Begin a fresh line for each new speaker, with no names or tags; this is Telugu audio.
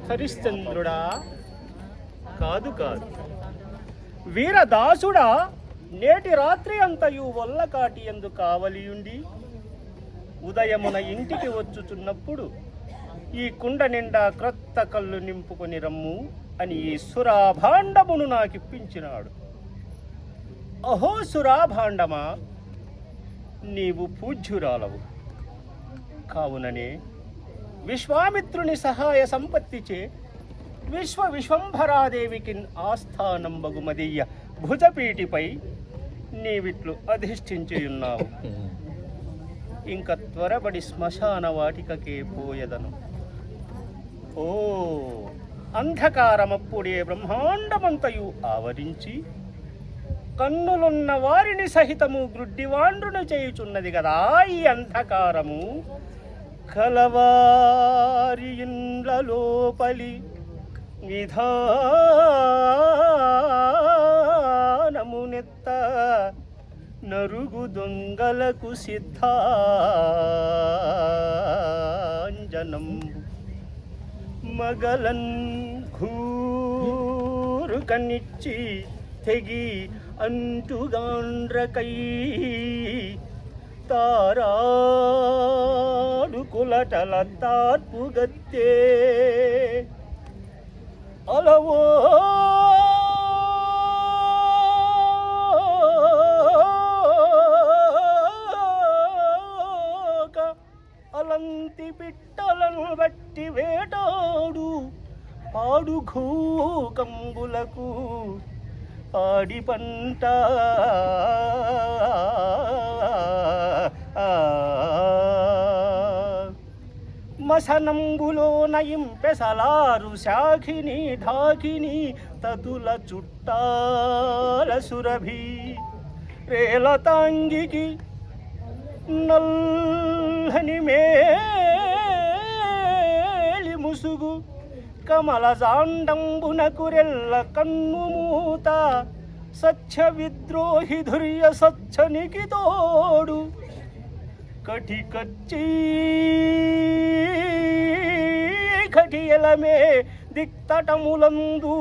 హరిశ్చంద్రుడా, కాదు కాదు, వీరదాసుడా, నేటి రాత్రి అంతయు వల్లకాటి ఎందు కావలియుండి ఉదయమున ఇంటికి వచ్చుచున్నప్పుడు ఈ కుండ నిండా క్రొత్త కళ్ళు నింపుకొని రమ్ము అని ఈ సురాభాండమును నాకిప్పించినాడు. అహో సురాభాండమా, నీవు పూజ్యురాలవు కావుననే విశ్వామిత్రుని సహాయ సంపత్తిచే విశ్వంభరాదేవికి ఆస్థానం బగుమదీయ భుజపీటిపై నీవిట్లు అధిష్ఠించియున్నావు. ఇంక త్వరబడి శ్మశాన వాటికకే పోయదను. ఓ అంధకారమప్పుడే బ్రహ్మాండమంతయు ఆవరించి కన్నులున్న వారిని సహితము గ్రుడ్డివాండ్రును చేయుచున్నది కదా ఈ అంధకారము. కలవారి ఇండ్ల లోపలి విధానమునెత్త నరుగు దొంగలకు సిద్ధాంజనం మగలన్ ఘూరుకనిచ్చి తెగి అంటుగాండ్రకై తారాడు కులటల తార్పుగత్తే అలవో అలంతి పిట్టలను బట్టి వేటాడు పాడు ఘూకంబులకు ఆడి పంట మసనంబులో నయింపెసలారు శాఖిని ఢాకిని తతుల చుట్టాల సురభి రేలతాంగికి నల్లని మేలి ముసుగు కమల జాండంబునకు రెల్ల కన్ను మూత సచ్చ విద్రోహి ధుర్య సచ్చనికి తోడు కటికచ్చి కటియలమే దిక్తటములందు